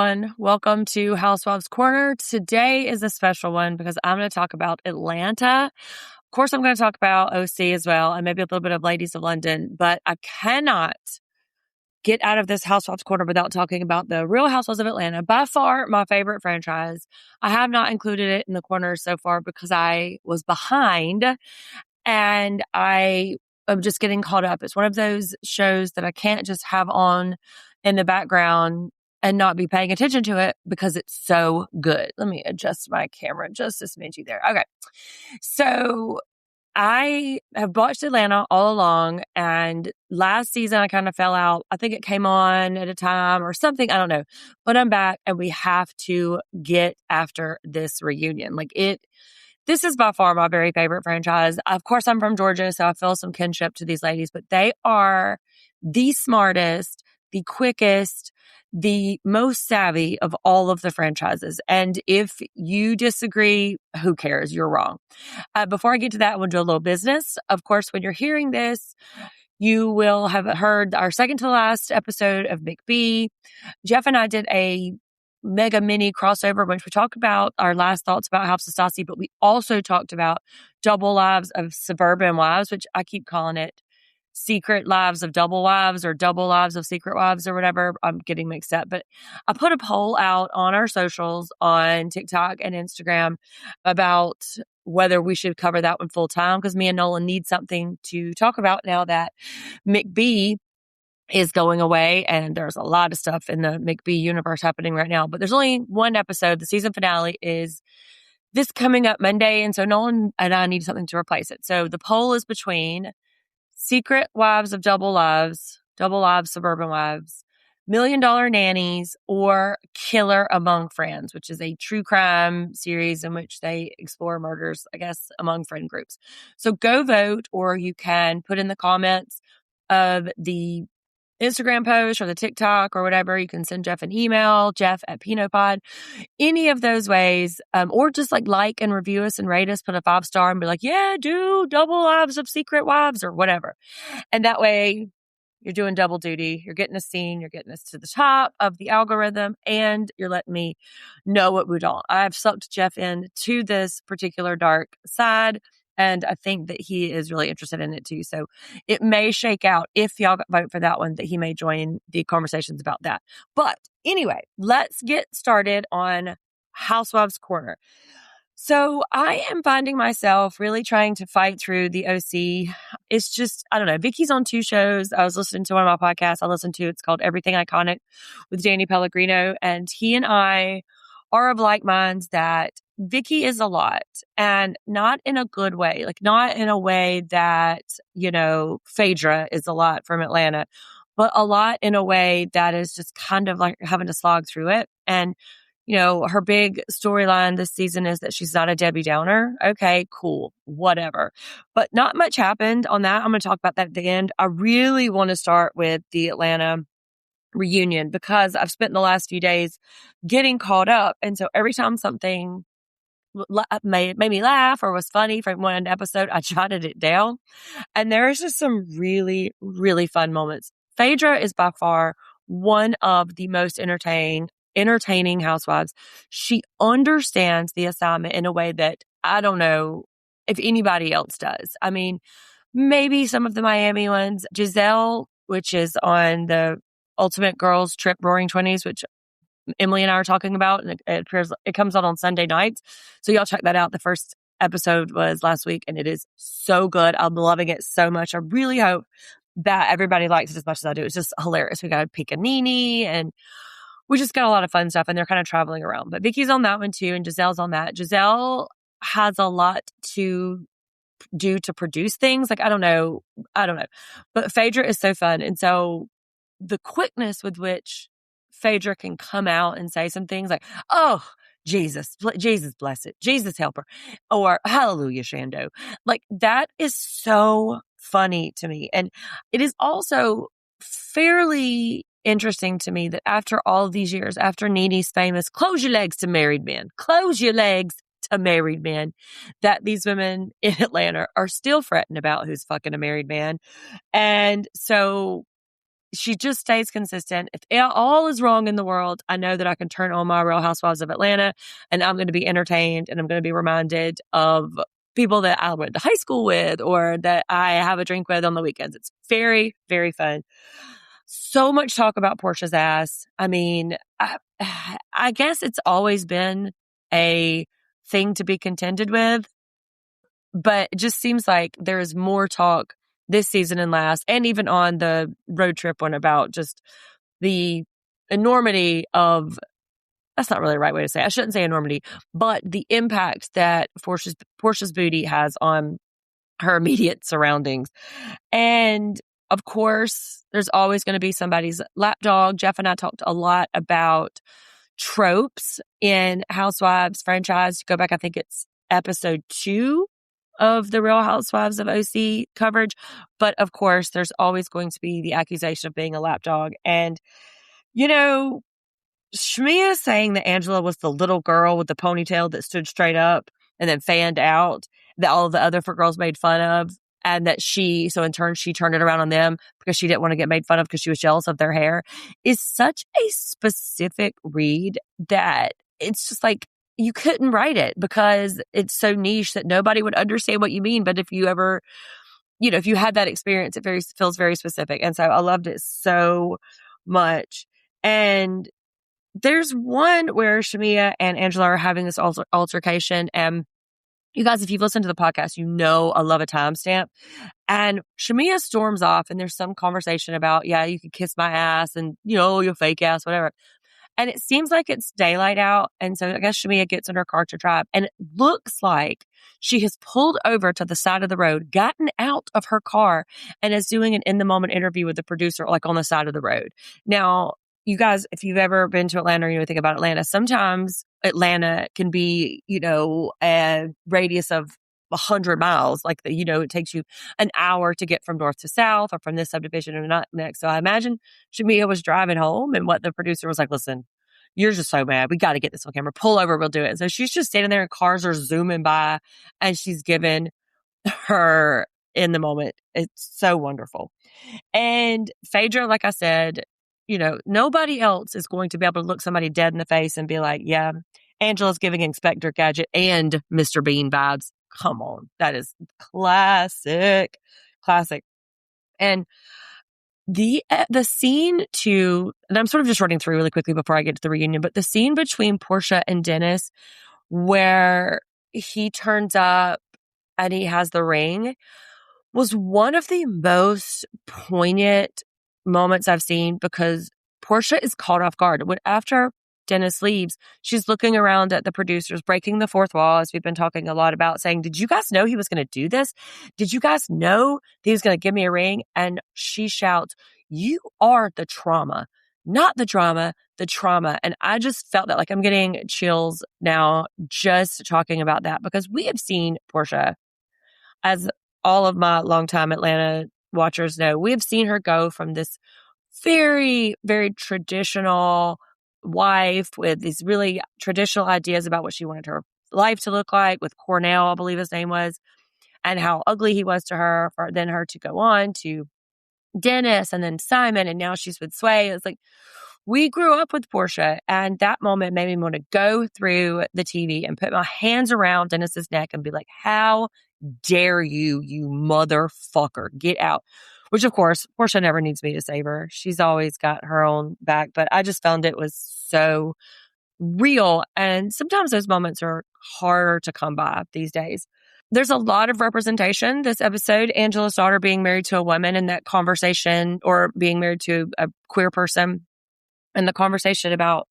everyone. Welcome to Housewives Corner. Today is a special one because I'm going to talk about Atlanta. Of course, I'm going to talk about OC as well and maybe a little bit of Ladies of London, but I cannot get out of this Housewives Corner without talking about the Real Housewives of Atlanta. By far, my favorite franchise. I have not included it in the corner so far because I was behind and I am just getting caught up. It's one of those shows that I can't just have on in the background and not be paying attention to it because it's so good. Let me adjust my camera just a smidgy there. Okay. So I have watched Atlanta all along, and last season I kind of fell out. I think it came on at a time or something. I don't know. But I'm back and we have to get after this reunion. This is by far my very favorite franchise. Of course, I'm from Georgia, so I feel some kinship to these ladies, but they are the smartest, the quickest, the most savvy of all of the franchises. And if you disagree, who cares? You're wrong. Before I get to that, I want to do a little business. Of course, when you're hearing this, you will have heard our second to last episode of McBee. Jeff and I did a mega mini crossover, which we talked about our last thoughts about House of Stassi, but we also talked about Double Lives of Suburban Wives, which I keep calling it Secret Lives of Double Wives or Double Lives of Secret Wives or whatever. I'm getting mixed up, but I put a poll out on our socials on TikTok and Instagram about whether we should cover that one full time because me and Nolan need something to talk about now that McBee is going away, and there's a lot of stuff in the McBee universe happening right now, but there's only one episode. The season finale is this coming up Monday, and so Nolan and I need something to replace it. So the poll is between Secret Wives of Double Lives, Suburban Wives, Million Dollar Nannies, or Killer Among Friends, which is a true crime series in which they explore murders, I guess, among friend groups. So go vote, or you can put in the comments of the Instagram post or the TikTok or whatever. You can send Jeff an email, Jeff@PinoPod, any of those ways. Or just like and review us and rate us, put a 5-star and be like, yeah, do Double Lives of Secret Wives or whatever. And that way you're doing double duty. You're getting us seen, you're getting us to the top of the algorithm, and you're letting me know what we don't. I've sucked Jeff into this particular dark side, and I think that he is really interested in it too. So it may shake out, if y'all vote for that one, that he may join the conversations about that. But anyway, let's get started on Housewives Corner. So I am finding myself really trying to fight through the OC. It's just, I don't know. Vicky's on 2 shows. I was listening to one of my podcasts I listened to. It's called Everything Iconic with Danny Pellegrino. And he and I are of like minds that Vicky is a lot, and not in a good way. Like, not in a way that, Phaedra is a lot from Atlanta, but a lot in a way that is just kind of like having to slog through it. And, her big storyline this season is that she's not a Debbie Downer. Okay, cool, whatever. But not much happened on that. I'm going to talk about that at the end. I really want to start with the Atlanta reunion because I've spent the last few days getting caught up. And so every time something made me laugh or was funny from one episode, I jotted it down. And there is just some really, really fun moments. Phaedra is by far one of the most entertaining housewives. She understands the assignment in a way that I don't know if anybody else does. I mean, maybe some of the Miami ones. Giselle, which is on the Ultimate Girls Trip Roaring 20s, which Emily and I are talking about, and it comes out on Sunday nights. So y'all check that out. The first episode was last week, and it is so good. I'm loving it so much. I really hope that everybody likes it as much as I do. It's just hilarious. We got Piccanini, and we just got a lot of fun stuff, and they're kind of traveling around. But Vicky's on that one too, and Giselle's on that. Giselle has a lot to do to produce things. Like, I don't know. But Phaedra is so fun. And so the quickness with which Phaedra can come out and say some things like, oh, Jesus bless it, Jesus help her, or hallelujah, Shando. Like, that is so funny to me. And it is also fairly interesting to me that after all of these years, after Nene's famous close your legs to married men, that these women in Atlanta are still fretting about who's fucking a married man. And so she just stays consistent. If all is wrong in the world, I know that I can turn on my Real Housewives of Atlanta and I'm going to be entertained and I'm going to be reminded of people that I went to high school with or that I have a drink with on the weekends. It's very, very fun. So much talk about Portia's ass. I mean, I guess it's always been a thing to be contended with, but it just seems like there is more talk this season and last, and even on the road trip one about just the enormity of, that's not really the right way to say it. I shouldn't say enormity, but the impact that Portia's booty has on her immediate surroundings. And of course, there's always going to be somebody's lapdog. Jeff and I talked a lot about tropes in Housewives franchise. Go back, I think it's episode 2 of the Real Housewives of OC coverage. But of course, there's always going to be the accusation of being a lapdog. And, you know, Shmia saying that Angela was the little girl with the ponytail that stood straight up and then fanned out that all of the other girls made fun of, and that so in turn, she turned it around on them because she didn't want to get made fun of because she was jealous of their hair, is such a specific read that it's just like, you couldn't write it because it's so niche that nobody would understand what you mean. But if you ever, if you had that experience, it feels very specific. And so I loved it so much. And there's one where Shamia and Angela are having this altercation. And you guys, if you've listened to the podcast, you know I love a timestamp. And Shamia storms off and there's some conversation about, yeah, you could kiss my ass and, your fake ass, whatever. And it seems like it's daylight out. And so I guess Shamia gets in her car to drive. And it looks like she has pulled over to the side of the road, gotten out of her car, and is doing an in-the-moment interview with the producer, like on the side of the road. Now, you guys, if you've ever been to Atlanta or you know anything about Atlanta, sometimes Atlanta can be, a radius of 100 miles. Like, it takes you an hour to get from north to south or from this subdivision or not next. So I imagine Shamia was driving home and what the producer was like, listen, you're just so mad. We got to get this on camera. Pull over. We'll do it. And so she's just standing there and cars are zooming by and she's given her in the moment. It's so wonderful. And Phaedra, like I said, nobody else is going to be able to look somebody dead in the face and be like, yeah, Angela's giving Inspector Gadget and Mr. Bean vibes. Come on. That is classic. And the scene and I'm sort of just running through really quickly before I get to the reunion, but the scene between Portia and Dennis where he turns up and he has the ring was one of the most poignant moments I've seen because Portia is caught off guard. After Dennis leaves, she's looking around at the producers, breaking the fourth wall, as we've been talking a lot about, saying, did you guys know he was going to do this? Did you guys know that he was going to give me a ring? And she shouts, you are the trauma, not the drama, the trauma. And I just felt that, like, I'm getting chills now just talking about that because we have seen Portia, as all of my longtime Atlanta watchers know, we have seen her go from this very, very traditional wife with these really traditional ideas about what she wanted her life to look like with Cornell, I believe his name was, and how ugly he was to her, for then her to go on to Dennis and then Simon, and now she's with Sway. It's like, we grew up with Portia, and that moment made me want to go through the TV and put my hands around Dennis's neck and be like, how dare you, you motherfucker, get out. Which, of course, Portia never needs me to save her. She's always got her own back. But I just found it was so real. And sometimes those moments are harder to come by these days. There's a lot of representation this episode. Angela's daughter being married to a woman in that conversation, or being married to a queer person, and the conversation about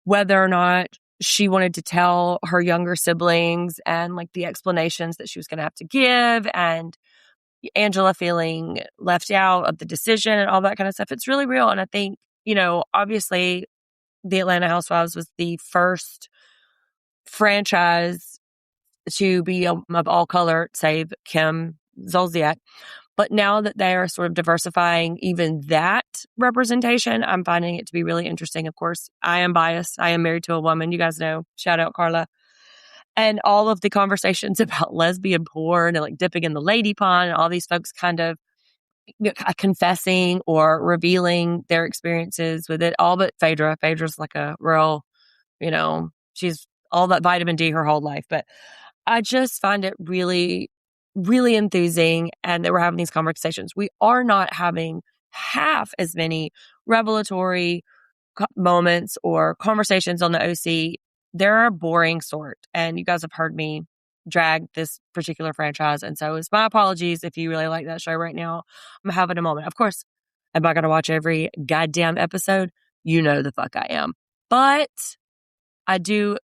whether or not she wanted to tell her younger siblings and like the explanations that she was going to have to give, and Angela feeling left out of the decision and all that kind of stuff. It's really real. And I think, obviously the Atlanta Housewives was the first franchise to be of all color, save Kim Zolciak. But now that they are sort of diversifying even that representation, I'm finding it to be really interesting. Of course, I am biased. I am married to a woman. You guys know, shout out Carla. And all of the conversations about lesbian porn and like dipping in the lady pond and all these folks kind of confessing or revealing their experiences with it. All but Phaedra. Phaedra's like a real, she's all that vitamin D her whole life. But I just find it really, really enthusing. And that we're having these conversations. We are not having half as many revelatory moments or conversations on the OC. They're a boring sort. And you guys have heard me drag this particular franchise. And so it's my apologies if you really like that show right now. I'm having a moment. Of course, am I going to watch every goddamn episode? You know the fuck I am. But I do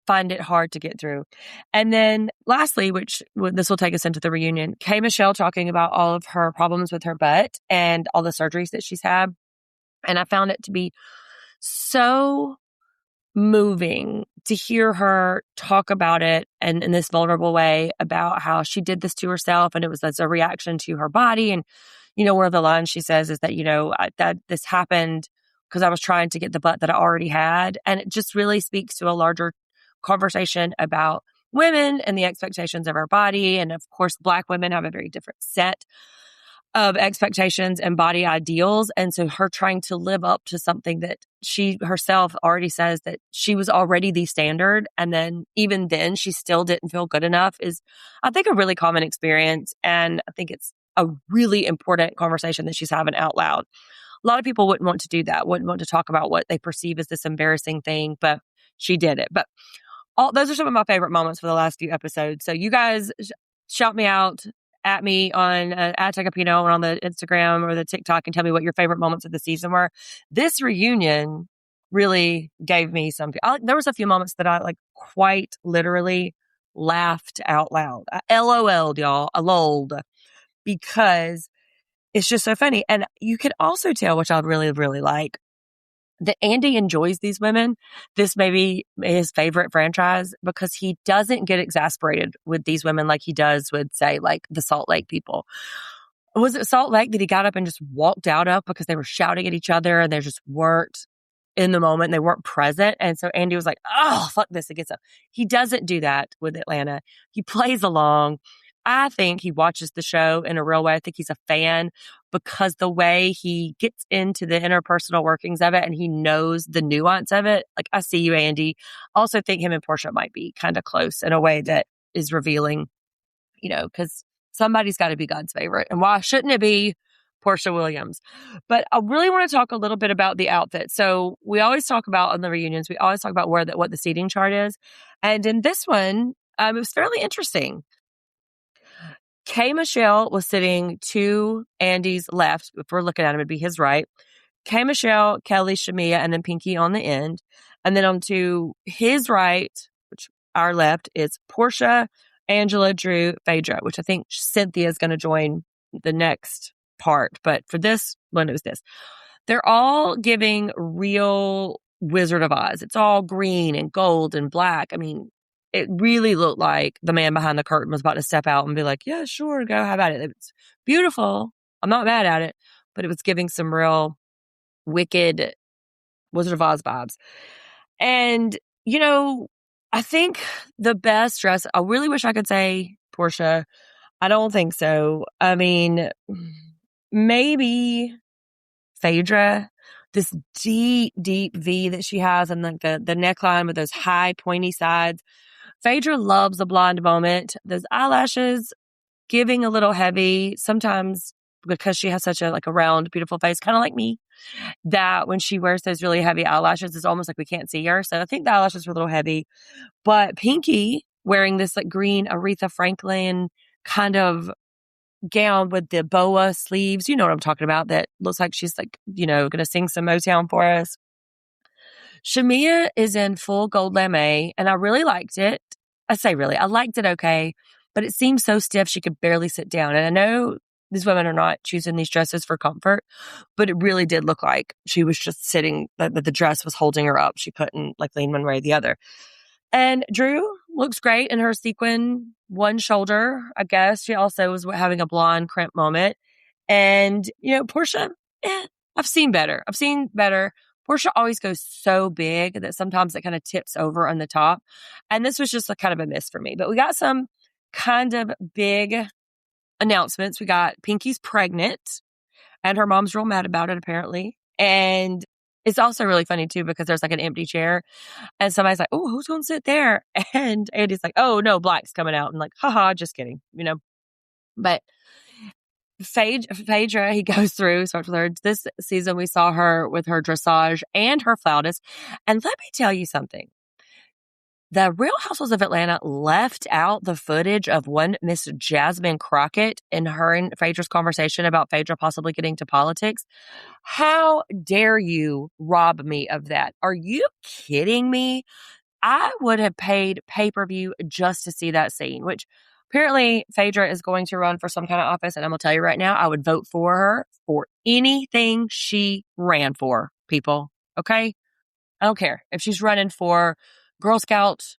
find it hard to get through. And then lastly, which this will take us into the reunion, K. Michelle talking about all of her problems with her butt and all the surgeries that she's had. And I found it to be so moving to hear her talk about it and in this vulnerable way about how she did this to herself and it was as a reaction to her body. And, one of the lines she says is that, that this happened because I was trying to get the butt that I already had. And it just really speaks to a larger conversation about women and the expectations of our body. And of course, Black women have a very different set of expectations and body ideals. And so her trying to live up to something that she herself already says that she was already the standard. And then even then she still didn't feel good enough is, I think, a really common experience. And I think it's a really important conversation that she's having out loud. A lot of people wouldn't want to do that, wouldn't want to talk about what they perceive as this embarrassing thing, but she did it. But those are some of my favorite moments for the last few episodes. So you guys shout me out at me on at Tegapino or on the Instagram or the TikTok and tell me what your favorite moments of the season were. This reunion really gave me something. There was a few moments that I quite literally laughed out loud. I LOL'd, y'all. I lolled because it's just so funny. And you could also tell, which I really, really like, that Andy enjoys these women. This may be his favorite franchise because he doesn't get exasperated with these women like he does with, say, the Salt Lake people. Was it Salt Lake that he got up and just walked out of because they were shouting at each other and they just weren't in the moment? They weren't present. And so Andy was like, oh, fuck this. It gets up. He doesn't do that with Atlanta. He plays along. I think he watches the show in a real way. I think he's a fan because the way he gets into the interpersonal workings of it and he knows the nuance of it. I see you, Andy. I also think him and Portia might be kind of close in a way that is revealing, because somebody's got to be God's favorite. And why shouldn't it be Portia Williams? But I really want to talk a little bit about the outfit. So we always talk about on the reunions, we always talk about what the seating chart is. And in this one, it was fairly interesting. K. Michelle was sitting to Andy's left. If we're looking at him, it'd be his right. K. Michelle, Kelly, Shamia, and then Pinky on the end. And then on to his right, which our left, is Portia, Angela, Drew, Phaedra, which I think Cynthia is going to join the next part. But for this one, it was this. They're all giving real Wizard of Oz. It's all green and gold and black. I mean, it really looked like the man behind the curtain was about to step out and be like, yeah, sure, go. How about it? It's beautiful. I'm not mad at it, but it was giving some real wicked Wizard of Oz vibes. And, I think the best dress, I really wish I could say Portia. I don't think so. I mean, maybe Phaedra, this deep, deep V that she has and the neckline with those high pointy sides. Phaedra loves a blonde moment. Those eyelashes giving a little heavy, sometimes because she has such a round, beautiful face, kind of like me, that when she wears those really heavy eyelashes, it's almost like we can't see her. So I think the eyelashes were a little heavy. But Pinky wearing this green Aretha Franklin kind of gown with the boa sleeves. You know what I'm talking about. That looks like she's going to sing some Motown for us. Shamia is in full gold lame, and I really liked it. I say really, I liked it okay, but it seemed so stiff she could barely sit down. And I know these women are not choosing these dresses for comfort, but it really did look like she was just sitting, that the dress was holding her up. She couldn't lean one way or the other. And Drew looks great in her sequin one shoulder, I guess. She also was having a blonde crimp moment. And, Portia, I've seen better. Portia always goes so big that sometimes it kind of tips over on the top. And this was just kind of a miss for me. But we got some kind of big announcements. We got Pinky's pregnant. And her mom's real mad about it, apparently. And it's also really funny, too, because there's like an empty chair. And somebody's like, oh, who's going to sit there? And Andy's like, oh, no, Black's coming out. And like, haha, just kidding, But Phaedra, he goes through, starts with her. This season, we saw her with her dressage and her flautist. And let me tell you something. The Real Housewives of Atlanta left out the footage of one Miss Jasmine Crockett in her and Phaedra's conversation about Phaedra possibly getting to politics. How dare you rob me of that? Are you kidding me? I would have paid pay-per-view just to see that scene, which apparently Phaedra is going to run for some kind of office. And I'm going to tell you right now, I would vote for her for anything she ran for, people. Okay? I don't care if she's running for Girl Scout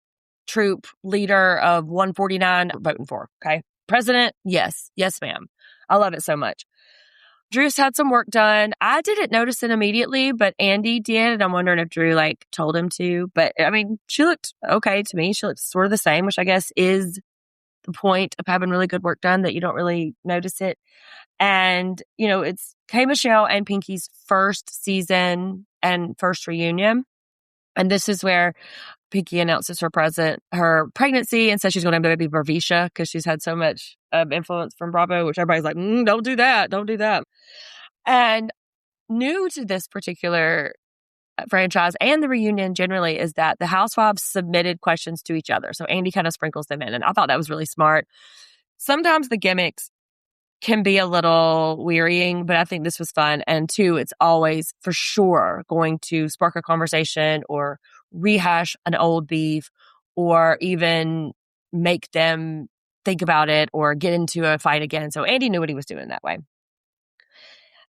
troop leader of 149, I'm voting for. Okay. President. Yes. Yes, ma'am. I love it so much. Drew's had some work done. I didn't notice it immediately, but Andy did. And I'm wondering if Drew told him to, but I mean, she looked okay to me. She looked sort of the same, which I guess is the point of having really good work done, that you don't really notice it. And, it's K. Michelle and Pinky's first season and first reunion. And this is where Pinky announces her pregnancy and says she's going to have the baby Barvisha because she's had so much influence from Bravo, which everybody's like, don't do that. Don't do that. And new to this particular franchise and the reunion generally is that the housewives submitted questions to each other. So Andy kind of sprinkles them in. And I thought that was really smart. Sometimes the gimmicks can be a little wearying, but I think this was fun. And two, it's always for sure going to spark a conversation or rehash an old beef or even make them think about it or get into a fight again. So Andy knew what he was doing that way.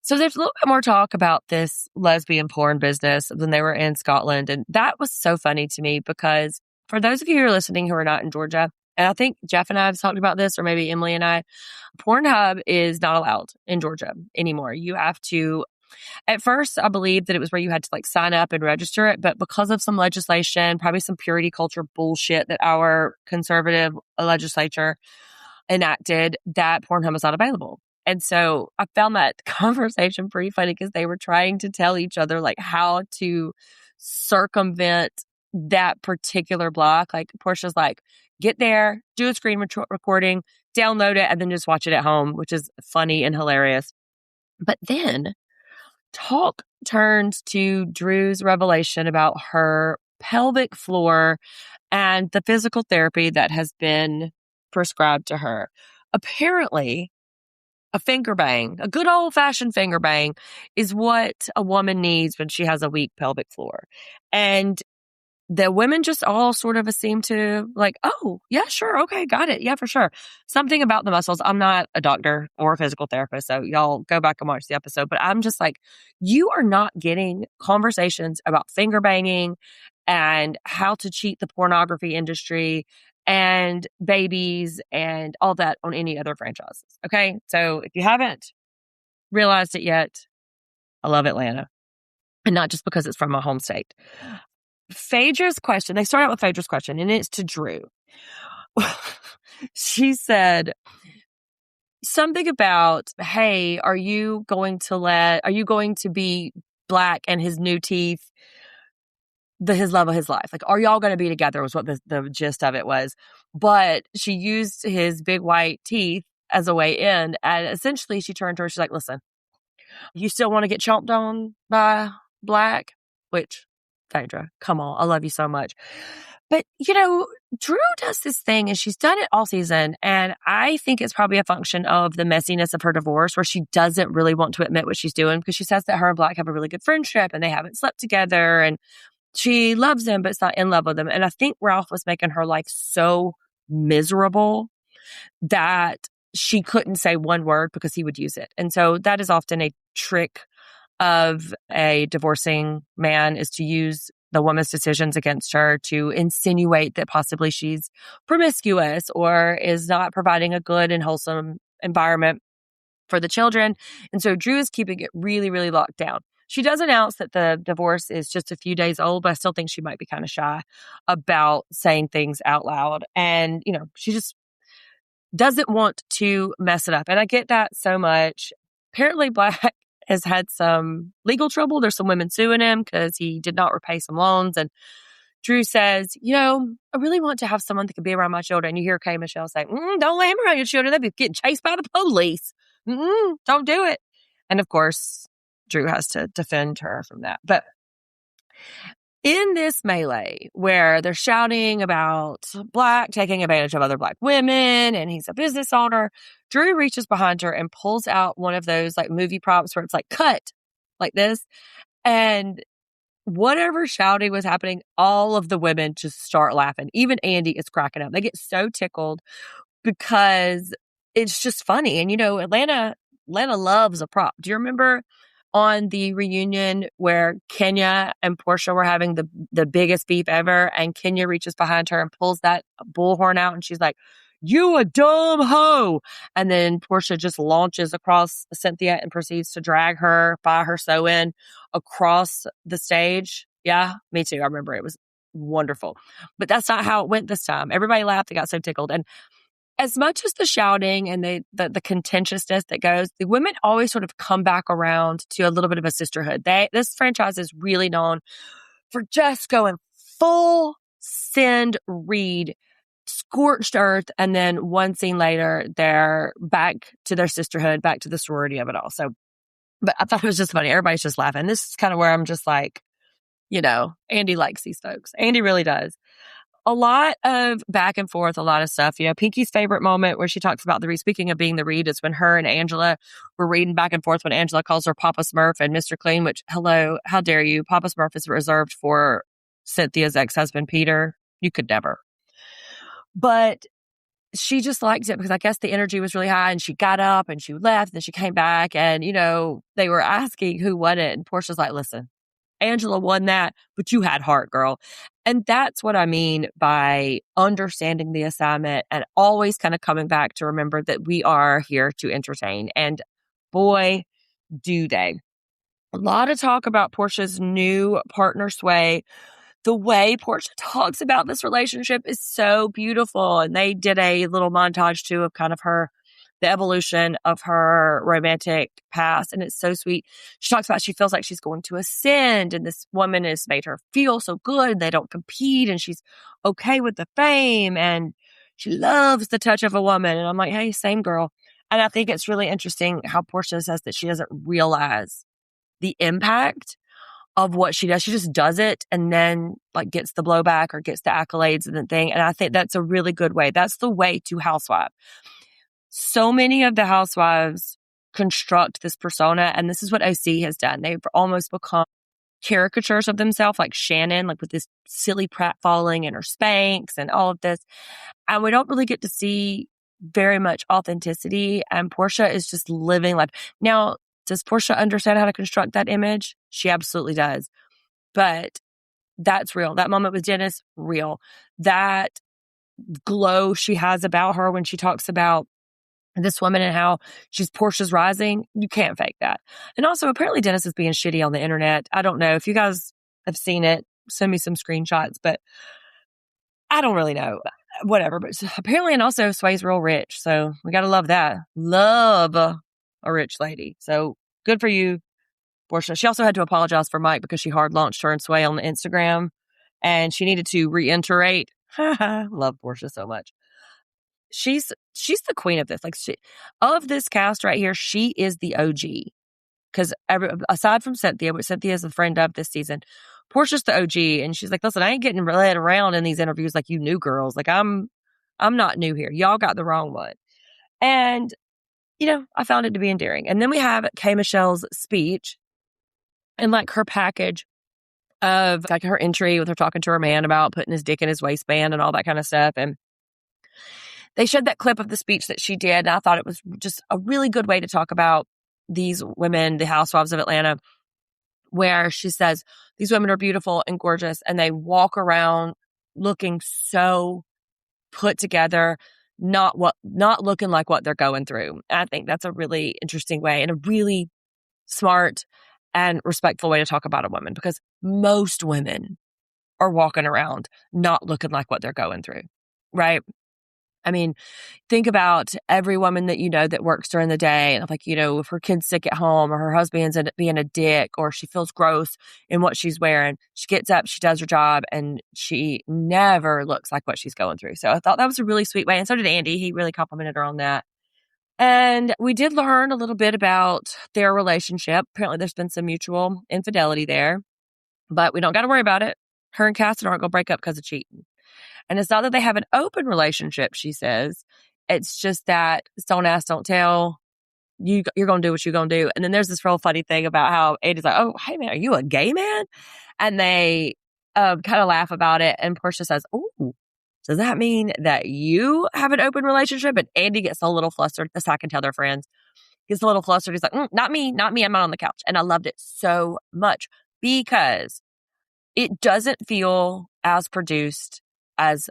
So there's a little bit more talk about this lesbian porn business when they were in Scotland. And that was so funny to me because for those of you who are listening who are not in Georgia, and I think Jeff and I have talked about this, or maybe Emily and I, Pornhub is not allowed in Georgia anymore. You have to, at first, I believe that it was where you had to sign up and register it. But because of some legislation, probably some purity culture bullshit that our conservative legislature enacted, that Pornhub is not available. And so I found that conversation pretty funny because they were trying to tell each other how to circumvent that particular block. Portia's get there, do a screen recording, download it, and then just watch it at home, which is funny and hilarious. But then talk turns to Drew's revelation about her pelvic floor and the physical therapy that has been prescribed to her. Apparently, a finger bang, a good old-fashioned finger bang, is what a woman needs when she has a weak pelvic floor. And the women just all sort of seem to oh, yeah, sure. Okay. Got it. Yeah, for sure. Something about the muscles. I'm not a doctor or a physical therapist, so y'all go back and watch the episode. But I'm just you are not getting conversations about finger banging and how to cheat the pornography industry and babies and all that on any other franchises. Okay. So if you haven't realized it yet, I love Atlanta. And not just because it's from my home state. Phaedra's question, they start out with Phaedra's question, and it's to Drew. She said something about, hey, are you going to be Black and his new teeth, his love of his life? Are y'all going to be together was what the gist of it was. But she used his big white teeth as a way in. And essentially she turned to her, she's like, listen, you still want to get chomped on by Black? Which, Phaedra, come on, I love you so much. But, Drew does this thing, and she's done it all season, and I think it's probably a function of the messiness of her divorce, where she doesn't really want to admit what she's doing, because she says that her and Black have a really good friendship, and they haven't slept together, and she loves him, but it's not in love with him. And I think Ralph was making her life so miserable that she couldn't say one word because he would use it. And so that is often a trick of a divorcing man, is to use the woman's decisions against her to insinuate that possibly she's promiscuous or is not providing a good and wholesome environment for the children. And so Drew is keeping it really, really locked down. She does announce that the divorce is just a few days old, but I still think she might be kind of shy about saying things out loud. And, she just doesn't want to mess it up. And I get that so much. Apparently Black has had some legal trouble. There's some women suing him because he did not repay some loans. And Drew says, I really want to have someone that can be around my children. You hear K. Michelle say, don't let him around your children. They'll be getting chased by the police. Don't do it. And of course, Drew has to defend her from that. But in this melee where they're shouting about Black taking advantage of other Black women and he's a business owner, Drew reaches behind her and pulls out one of those like movie props where it's like cut like this. And whatever shouting was happening, all of the women just start laughing. Even Andy is cracking up. They get so tickled because it's just funny. And, Atlanta loves a prop. Do you remember on the reunion where Kenya and Portia were having the biggest beef ever, and Kenya reaches behind her and pulls that bullhorn out and she's like, "You a dumb hoe." And then Portia just launches across Cynthia and proceeds to drag her by her sew-in across the stage. Yeah, me too. I remember it was wonderful. But that's not how it went this time. Everybody laughed. They got so tickled. And as much as the shouting and the contentiousness that goes, the women always sort of come back around to a little bit of a sisterhood. This franchise is really known for just going full send read, scorched earth, and then one scene later, they're back to their sisterhood, back to the sorority of it all. So, but I thought it was just funny. Everybody's just laughing. This is kind of where I'm just like, Andy likes these folks. Andy really does. A lot of back and forth, a lot of stuff. Pinky's favorite moment where she talks about speaking of being the read, is when her and Angela were reading back and forth when Angela calls her Papa Smurf and Mr. Clean, which, hello, how dare you? Papa Smurf is reserved for Cynthia's ex-husband, Peter. You could never. But she just liked it because I guess the energy was really high, and she got up and she left and she came back and, they were asking who won it. And Portia's like, listen, Angela won that, but you had heart, girl. And that's what I mean by understanding the assignment and always kind of coming back to remember that we are here to entertain. And boy, do they. A lot of talk about Portia's new partner, Sway. The way Portia talks about this relationship is so beautiful. And they did a little montage too of kind of the evolution of her romantic past. And it's so sweet. She talks about she feels like she's going to ascend, and this woman has made her feel so good. They don't compete, and she's okay with the fame, and she loves the touch of a woman. And I'm like, hey, same girl. And I think it's really interesting how Portia says that she doesn't realize the impact of what she does. She just does it and then like gets the blowback or gets the accolades and the thing. And I think that's a really good way. That's the way to housewife. So many of the housewives construct this persona, and this is what OC has done. They've almost become caricatures of themselves, like Shannon, like with this silly pratfalling and her Spanx and all of this. And we don't really get to see very much authenticity. And Portia is just living life. Now, does Portia understand how to construct that image? She absolutely does. But that's real. That moment with Dennis, real. That glow she has about her when she talks about this woman and how she's Portia's rising, you can't fake that. And also, apparently Dennis is being shitty on the internet. I don't know if you guys have seen it. Send me some screenshots, but I don't really know. Whatever. But apparently, and also Sway's real rich. So we got to love that. Love a rich lady. So good for you, Portia. She also had to apologize for Mike because she hard launched her and Sway on the Instagram, and she needed to reiterate. Love Portia so much. She's the queen of this. Like of this cast right here, she is the OG. Because aside from Cynthia, which Cynthia is a friend of this season, Portia's the OG, and she's like, "Listen, I ain't getting led around in these interviews like you new girls. Like I'm not new here. Y'all got the wrong one." And I found it to be endearing. And then we have K. Michelle's speech and like her package of like her entry with her talking to her man about putting his dick in his waistband and all that kind of stuff. And they showed that clip of the speech that she did, and I thought it was just a really good way to talk about these women, the Housewives of Atlanta, where she says, these women are beautiful and gorgeous, and they walk around looking so put together, not looking like what they're going through. And I think that's a really interesting way and a really smart and respectful way to talk about a woman, because most women are walking around not looking like what they're going through, right? I mean, think about every woman that you know that works during the day. And like, if her kid's sick at home or her husband ends up being a dick or she feels gross in what she's wearing, she gets up, she does her job, and she never looks like what she's going through. So I thought that was a really sweet way. And so did Andy. He really complimented her on that. And we did learn a little bit about their relationship. Apparently, there's been some mutual infidelity there, but we don't got to worry about it. Her and Cassidy aren't going to break up because of cheating. And it's not that they have an open relationship, she says. It's just that it's don't ask, don't tell. You're going to do what you're going to do. And then there's this real funny thing about how Andy's like, oh, hey, man, are you a gay man? And they kind of laugh about it. And Portia says, oh, does that mean that you have an open relationship? And Andy gets a little flustered. This I can tell their friends. Gets a little flustered. He's like, not me. I'm not on the couch. And I loved it so much because it doesn't feel as produced as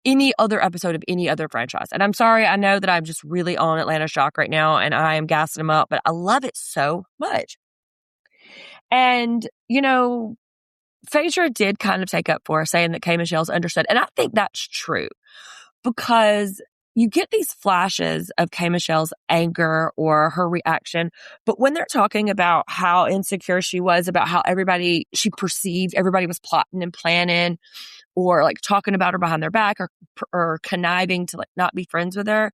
any other episode of any other franchise. And I'm sorry, I know that I'm just really on Atlanta shock right now and I am gassing them up, but I love it so much. And, Phaedra did kind of take up for her, saying that K. Michelle's understood. And I think that's true because you get these flashes of K. Michelle's anger or her reaction. But when they're talking about how insecure she was, about how she perceived everybody was plotting and planning or like talking about her behind their back or conniving to like not be friends with her,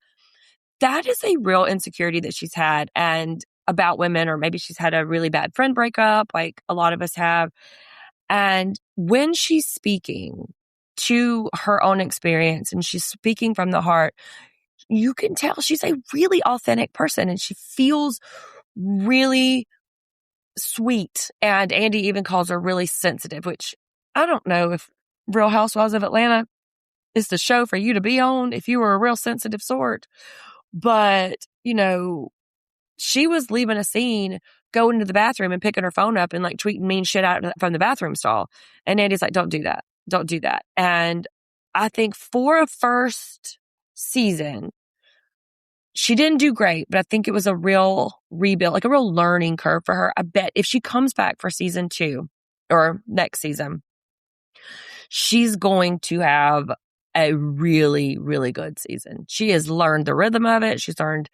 that is a real insecurity that she's had and about women, or maybe she's had a really bad friend breakup like a lot of us have. And when she's speaking to her own experience and she's speaking from the heart, you can tell she's a really authentic person and she feels really sweet. And Andy even calls her really sensitive, which I don't know if Real Housewives of Atlanta is the show for you to be on if you were a real sensitive sort. But, she was leaving a scene, going to the bathroom and picking her phone up and like tweeting mean shit out from the bathroom stall. And Andy's like, don't do that. Don't do that. And I think for a first season, she didn't do great, but I think it was a real rebuild, like a real learning curve for her. I bet if she comes back for season 2 or next season, she's going to have a really, really good season. She has learned the rhythm of it. She's learned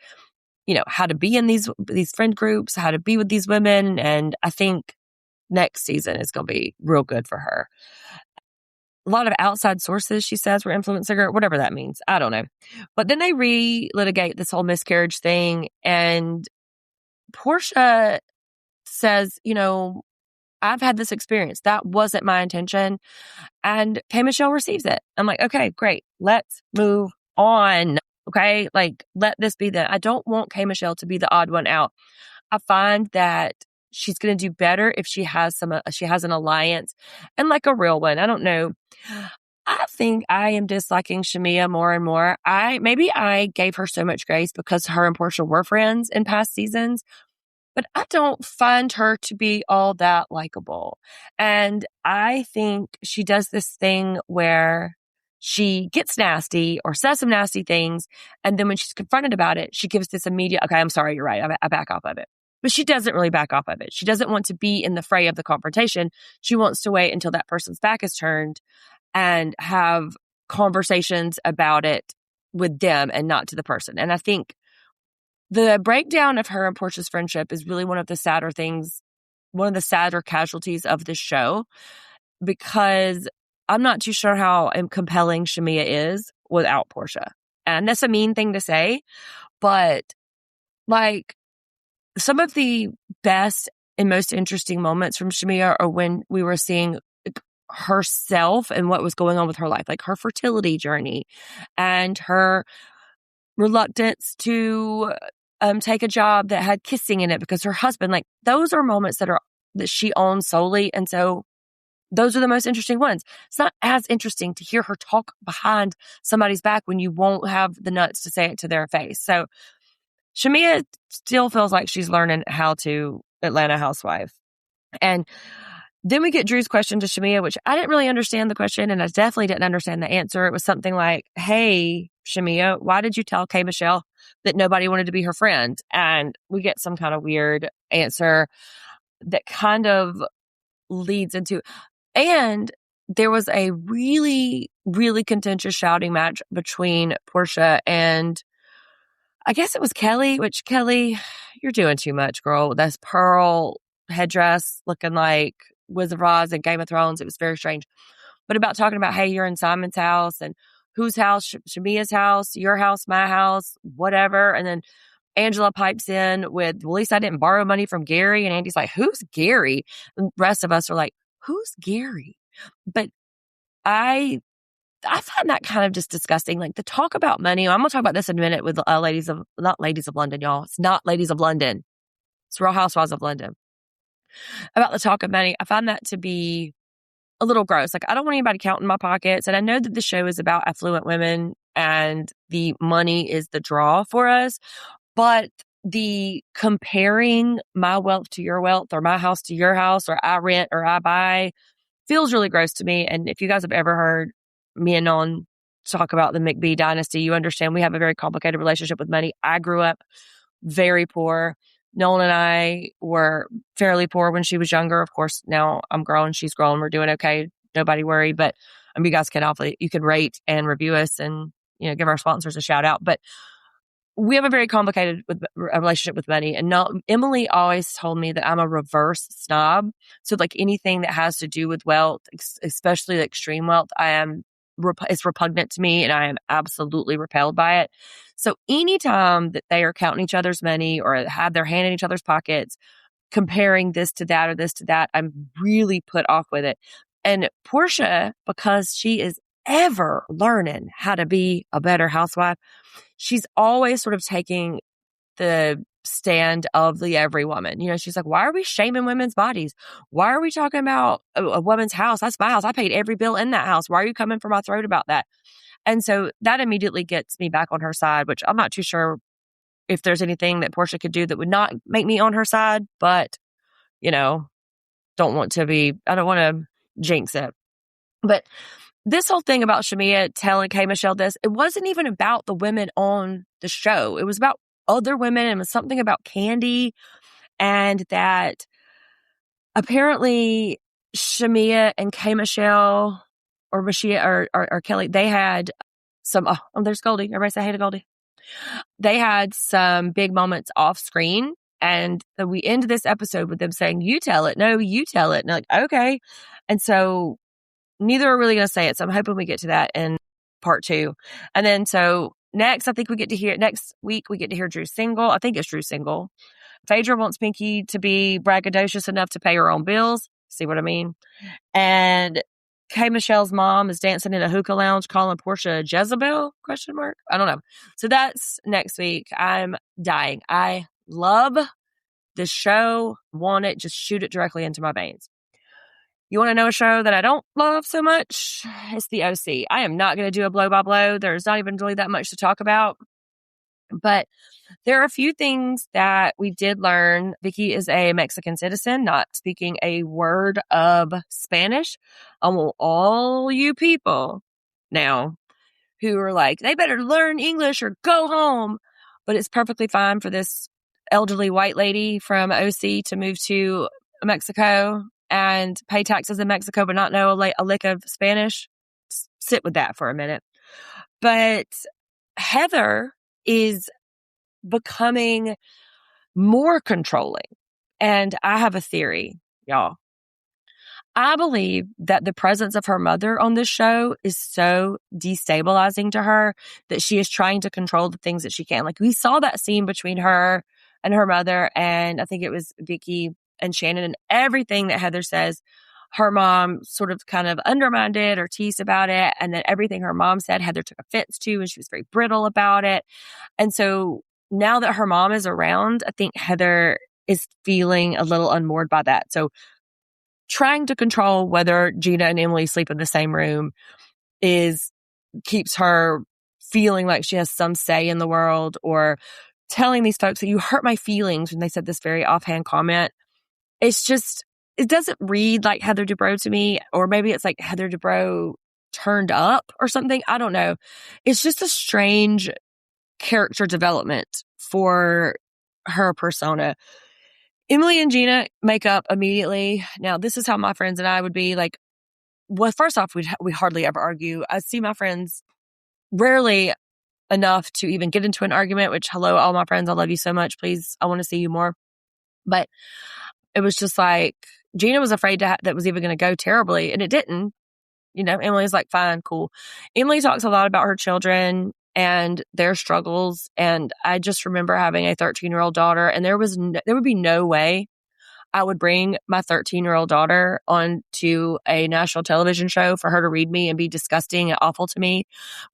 how to be in these friend groups, how to be with these women. And I think next season is going to be real good for her. A lot of outside sources, she says, were influencing her, whatever that means. I don't know. But then they relitigate this whole miscarriage thing. And Portia says, I've had this experience. That wasn't my intention. And K. Michelle receives it. I'm like, okay, great. Let's move on. Okay, like let this be that. I don't want K. Michelle to be the odd one out. I find that she's going to do better if she has an alliance and like a real one. I don't know. I think I am disliking Shamea more and more. Maybe I gave her so much grace because her and Portia were friends in past seasons, but I don't find her to be all that likable. And I think she does this thing where she gets nasty or says some nasty things. And then when she's confronted about it, she gives this immediate, okay, I'm sorry, you're right. I back off of it. But she doesn't really back off of it. She doesn't want to be in the fray of the confrontation. She wants to wait until that person's back is turned and have conversations about it with them and not to the person. And I think the breakdown of her and Portia's friendship is really one of the sadder casualties of this show, because I'm not too sure how compelling Shamea is without Portia. And that's a mean thing to say, but like some of the best and most interesting moments from Shamea are when we were seeing herself and what was going on with her life, like her fertility journey and her reluctance to take a job that had kissing in it because her husband, like those are moments that she owns solely. And so those are the most interesting ones. It's not as interesting to hear her talk behind somebody's back when you won't have the nuts to say it to their face. So Shamea still feels like she's learning how to Atlanta housewife. And then we get Drew's question to Shamea, which I didn't really understand the question, and I definitely didn't understand the answer. It was something like, hey, Shamea, why did you tell K. Michelle that nobody wanted to be her friend? And we get some kind of weird answer that kind of leads into... And there was a really, really contentious shouting match between Portia and I guess it was Kelly, which Kelly, you're doing too much, girl. That's pearl headdress looking like Wizard of Oz and Game of Thrones. It was very strange. But about talking about, hey, you're in Simon's house and whose house, Shamia's house, your house, my house, whatever. And then Angela pipes in with, well, at least I didn't borrow money from Gary. And Andy's like, who's Gary? And the rest of us are like, who's Gary? But I find that kind of just disgusting. Like the talk about money. I'm going to talk about this in a minute with not Ladies of London, y'all. It's not Ladies of London. It's Real Housewives of London. About the talk of money. I find that to be a little gross. Like I don't want anybody counting my pockets. And I know that the show is about affluent women and the money is the draw for us. But the comparing my wealth to your wealth or my house to your house or I rent or I buy feels really gross to me. And if you guys have ever heard me and Nolan talk about the McBee dynasty, you understand we have a very complicated relationship with money. I grew up very poor. Nolan and I were fairly poor when she was younger. Of course, now I'm grown, she's grown, we're doing okay. Nobody worry. But you guys can you can rate and review us and, give our sponsors a shout out. But we have a very complicated relationship with money. And Emily always told me that I'm a reverse snob. So like anything that has to do with wealth, especially extreme wealth, it's repugnant to me and I am absolutely repelled by it. So anytime that they are counting each other's money or have their hand in each other's pockets, comparing this to that or this to that, I'm really put off with it. And Portia, because she is ever learning how to be a better housewife, she's always sort of taking the stand of the every woman. She's like, why are we shaming women's bodies? Why are we talking about a woman's house? That's my house. I paid every bill in that house. Why are you coming for my throat about that? And so that immediately gets me back on her side, which I'm not too sure if there's anything that Portia could do that would not make me on her side, but, I don't want to jinx it. But this whole thing about Shamia telling K. Michelle this, it wasn't even about the women on the show. It was about other women and it was something about Candy and that apparently Shamia and K. Michelle or Mashia or Kelly, they had some, there's Goldie. Everybody say hey to Goldie. They had some big moments off screen and we end this episode with them saying, you tell it. No, you tell it. And like, okay. And so neither are really going to say it. So I'm hoping we get to that in part 2. And then so next week we get to hear Drew's single. I think it's Drew's single. Phaedra wants Pinky to be braggadocious enough to pay her own bills. See what I mean? And K. Michelle's mom is dancing in a hookah lounge calling Portia Jezebel? ? I don't know. So that's next week. I'm dying. I love this show. Want it. Just shoot it directly into my veins. You want to know a show that I don't love so much? It's the OC. I am not going to do a blow by blow. There's not even really that much to talk about. But there are a few things that we did learn. Vicky is a Mexican citizen, not speaking a word of Spanish. I want all you people now who are like, they better learn English or go home. But it's perfectly fine for this elderly white lady from OC to move to Mexico and pay taxes in Mexico, but not know a lick of Spanish. Sit with that for a minute. But Heather is becoming more controlling. And I have a theory, y'all. I believe that the presence of her mother on this show is so destabilizing to her that she is trying to control the things that she can. Like we saw that scene between her and her mother, and I think it was Vicky and Shannon, and everything that Heather says, her mom sort of kind of undermined it or teased about it. And then everything her mom said, Heather took offense to, and she was very brittle about it. And so now that her mom is around, I think Heather is feeling a little unmoored by that. So trying to control whether Gina and Emily sleep in the same room keeps her feeling like she has some say in the world, or telling these folks that you hurt my feelings when they said this very offhand comment. It's just, it doesn't read like Heather Dubrow to me, or maybe it's like Heather Dubrow turned up or something. I don't know. It's just a strange character development for her persona. Emily and Gina make up immediately. Now, this is how my friends and I would be. Like, well, first off, we hardly ever argue. I see my friends rarely enough to even get into an argument, which, hello, all my friends, I love you so much. Please, I want to see you more. But it was just like, Gina was afraid that was even going to go terribly, and it didn't. Emily's like, fine, cool. Emily talks a lot about her children and their struggles. And I just remember having a 13-year-old daughter, and there would be no way I would bring my 13-year-old daughter onto a national television show for her to read me and be disgusting and awful to me,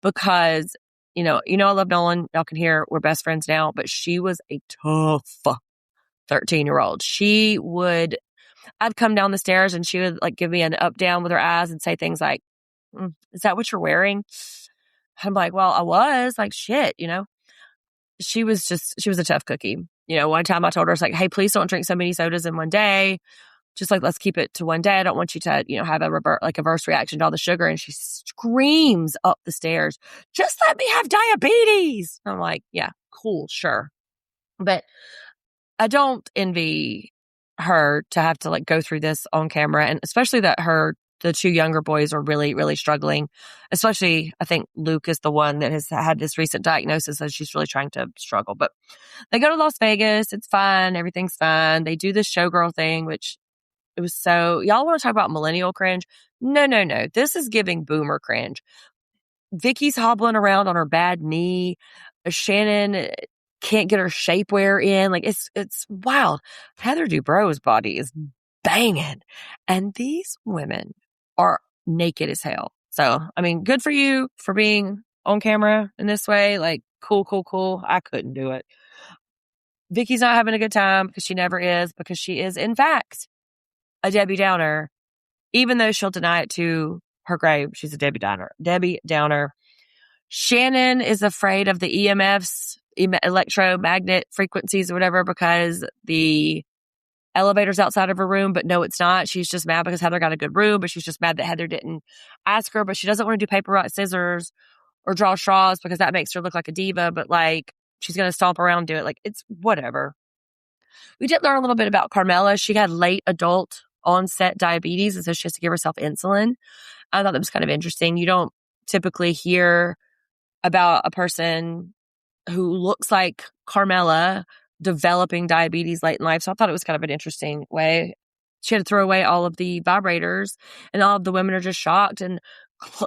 because, I love Nolan. Y'all can hear we're best friends now, but she was a tough 13-year-old. I'd come down the stairs and she would like give me an up down with her eyes and say things like, is that what you're wearing? I'm like, well, I was like, shit, she was a tough cookie. One time I told her, I was like, hey, please don't drink so many sodas in one day. Just like, let's keep it to one day. I don't want you to, have a reverse reaction to all the sugar. And she screams up the stairs, just let me have diabetes. I'm like, yeah, cool, sure. But I don't envy her to have to like go through this on camera, and especially that the two younger boys are really, really struggling. Especially, I think Luke is the one that has had this recent diagnosis, and she's really trying to struggle. But they go to Las Vegas. It's fine. Everything's fine. They do this showgirl thing, which it was y'all want to talk about millennial cringe? No. This is giving boomer cringe. Vicky's hobbling around on her bad knee. Shannon can't get her shapewear in. Like, it's wild. Heather Dubrow's body is banging. And these women are naked as hell. So, I mean, good for you for being on camera in this way. Like, cool. I couldn't do it. Vicky's not having a good time, because she never is, because she is, in fact, a Debbie Downer. Even though she'll deny it to her grave, she's a Debbie Downer. Shannon is afraid of the EMFs, electromagnet frequencies or whatever, because the elevator's outside of her room, but no, it's not. She's just mad because Heather got a good room, but she's just mad that Heather didn't ask her, but she doesn't want to do paper, rock, scissors or draw straws because that makes her look like a diva, but like she's going to stomp around and do it. Like, it's whatever. We did learn a little bit about Carmela. She had late adult onset diabetes, and so she has to give herself insulin. I thought that was kind of interesting. You don't typically hear about a person who looks like Carmela developing diabetes late in life. So I thought it was kind of an interesting way. She had to throw away all of the vibrators, and all of the women are just shocked and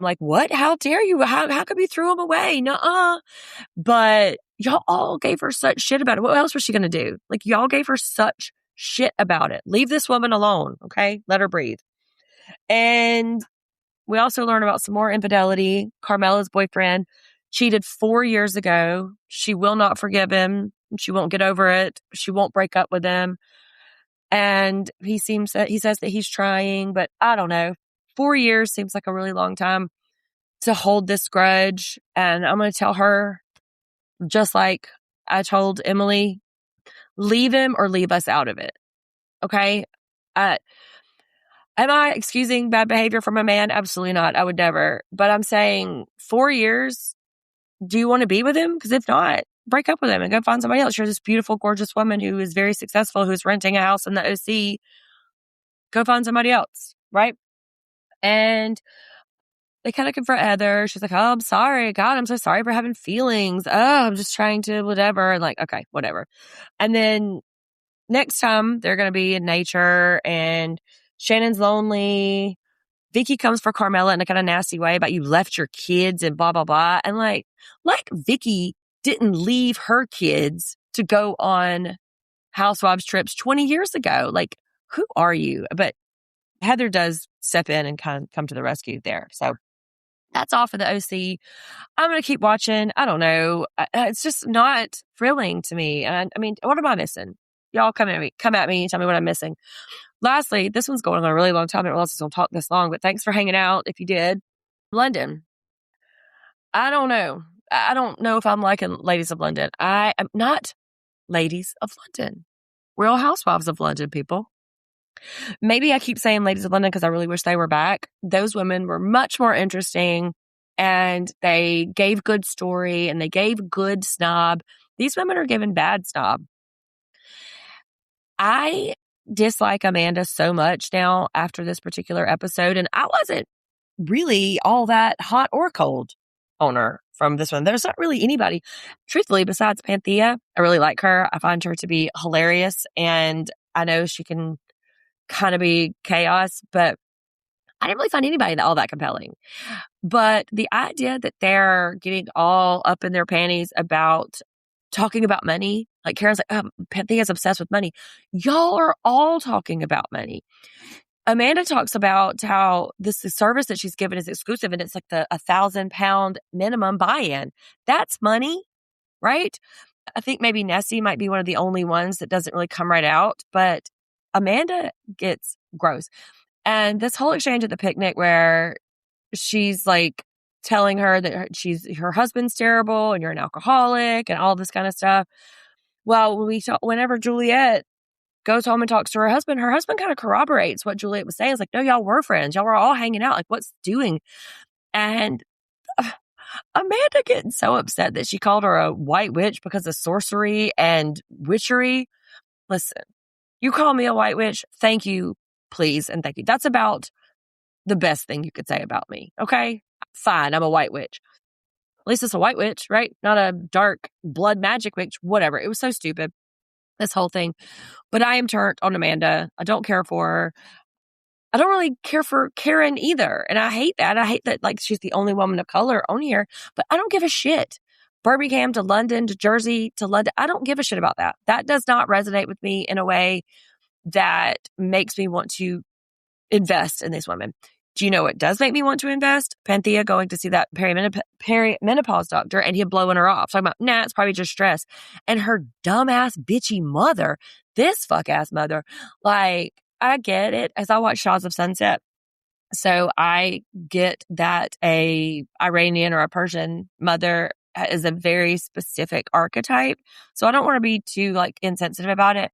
like, what? How dare you? How could we throw them away? Nuh-uh. But y'all all gave her such shit about it. What else was she going to do? Like, y'all gave her such shit about it. Leave this woman alone, okay? Let her breathe. And we also learn about some more infidelity. Carmela's boyfriend cheated 4 years ago. She will not forgive him. She won't get over it. She won't break up with him. And he says that he's trying, but I don't know. 4 years seems like a really long time to hold this grudge. And I'm going to tell her, just like I told Emily, leave him or leave us out of it. Okay? Am I excusing bad behavior from a man? Absolutely not. I would never. But I'm saying 4 years, do you want to be with him? Because if not, break up with him and go find somebody else. You're this beautiful, gorgeous woman who is very successful, who's renting a house in the OC. Go find somebody else, right? And they kind of confront Heather. She's like, oh, I'm sorry. God, I'm so sorry for having feelings. Oh, I'm just trying to whatever. And like, okay, whatever. And then next time they're going to be in nature and Shannon's lonely. Vicky comes for Carmela in a kind of nasty way about you left your kids and blah, blah, blah. And like Vicky didn't leave her kids to go on Housewives trips 20 years ago. Like, who are you? But Heather does step in and kind of come to the rescue there. So that's all for the OC. I'm going to keep watching. I don't know. It's just not thrilling to me. And I mean, what am I missing? Y'all come at me and tell me what I'm missing. Lastly, this one's going on a really long time. I didn't realize I was going to talk this long, but thanks for hanging out if you did. London. I don't know. I don't know if I'm liking Ladies of London. I am not Ladies of London. Real Housewives of London, people. Maybe I keep saying Ladies of London because I really wish they were back. Those women were much more interesting, and they gave good story, and they gave good snob. These women are giving bad snob. I dislike Amanda so much now after this particular episode, and I wasn't really all that hot or cold on her from this one. There's not really anybody, truthfully, besides Panthea. I really like her. I find her to be hilarious, and I know she can kind of be chaos, but I didn't really find anybody all that compelling. But the idea that they're getting all up in their panties about talking about money, like Karen's like, oh, Panthea's obsessed with money. Y'all are all talking about money. Amanda talks about how this service that she's given is exclusive, and it's like the £1,000 minimum buy-in. That's money, right? I think maybe Nessie might be one of the only ones that doesn't really come right out, but Amanda gets gross. And this whole exchange at the picnic where she's like telling her that her husband's terrible and you're an alcoholic and all this kind of stuff. Well, whenever Juliet goes home and talks to her husband kind of corroborates what Juliet was saying. It's like, no, y'all were friends. Y'all were all hanging out. Like, what's doing? And Amanda getting so upset that she called her a white witch because of sorcery and witchery. Listen, you call me a white witch. Thank you, please, and thank you. That's about the best thing you could say about me. Okay? Fine, I'm a white witch. At least it's a white witch, right? Not a dark blood magic witch. Whatever. It was so stupid, this whole thing. But I am turned on Amanda. I don't care for her. I don't really care for Karen either. And I hate that. I hate that like she's the only woman of color on here. But I don't give a shit. Birmingham to London to Jersey to London. I don't give a shit about that. That does not resonate with me in a way that makes me want to invest in these women. Do you know what does make me want to invest? Panthea going to see that perimenopause doctor and him blowing her off. Talking about, nah, it's probably just stress. And her dumbass, bitchy mother, this fuck-ass mother, like, I get it. As I watch Shaws of Sunset, so I get that a Iranian or a Persian mother is a very specific archetype. So I don't want to be too, like, insensitive about it.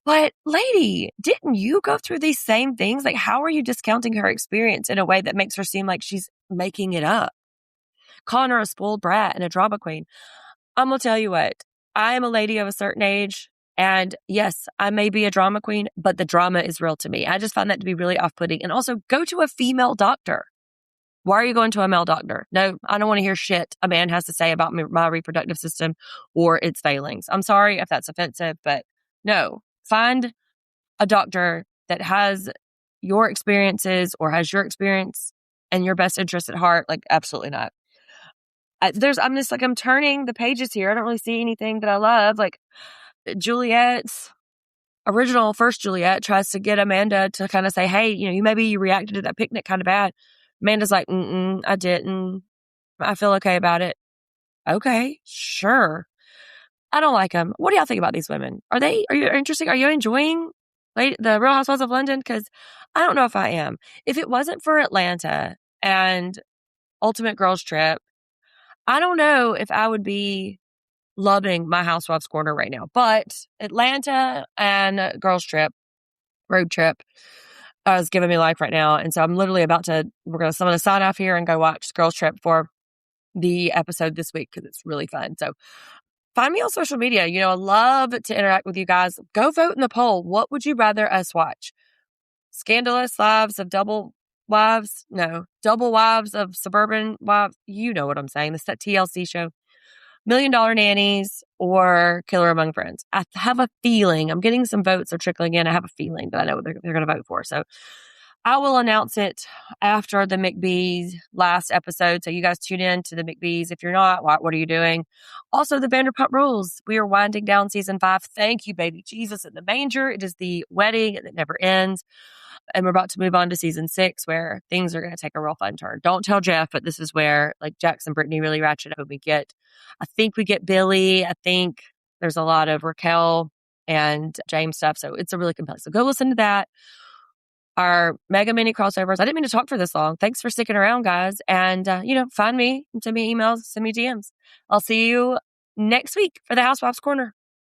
But lady, didn't you go through these same things? Like, how are you discounting her experience in a way that makes her seem like she's making it up? Calling her a spoiled brat and a drama queen. I'm going to tell you what, I am a lady of a certain age. And yes, I may be a drama queen, but the drama is real to me. I just find that to be really off-putting. And also, go to a female doctor. Why are you going to a male doctor? No, I don't want to hear shit a man has to say about my reproductive system or its failings. I'm sorry if that's offensive, but no. Find a doctor that has your experiences or has your experience and your best interest at heart. Like, absolutely not. I'm turning the pages here. I don't really see anything that I love. Like, Juliet's original first Juliet tries to get Amanda to kind of say, hey, you reacted to that picnic kind of bad. Amanda's like, I didn't. I feel okay about it. Okay, sure. I don't like them. What do y'all think about these women? Are you interesting? Are you enjoying the Real Housewives of London? Because I don't know if I am. If it wasn't for Atlanta and Ultimate Girls Trip, I don't know if I would be loving my Housewives Corner right now. But Atlanta and Girls Trip, road trip, is giving me life right now. And so I'm literally I'm going to sign off here and go watch Girls Trip for the episode this week because it's really fun. So find me on social media. I love to interact with you guys. Go vote in the poll. What would you rather us watch? Scandalous Lives of Double Wives? No. Double Wives of Suburban Wives? You know what I'm saying. This TLC show. $1 Million Nannies or Killer Among Friends. I have a feeling. I'm getting some votes are trickling in. I have a feeling that I know what they're going to vote for. So I will announce it after the McBee's last episode. So you guys tune in to the McBee's. If you're not, what are you doing? Also, the Vanderpump Rules. We are winding down season 5. Thank you, baby Jesus in the manger. It is the wedding that never ends. And we're about to move on to season 6 where things are going to take a real fun turn. Don't tell Jeff, but this is where like Jax and Brittany really ratchet up. I think we get Billy. I think there's a lot of Raquel and James stuff. So it's a really compelling. So go listen to that. Our mega mini crossovers. I didn't mean to talk for this long. Thanks for sticking around, guys. And, find me, send me emails, send me DMs. I'll see you next week for the Housewives Corner.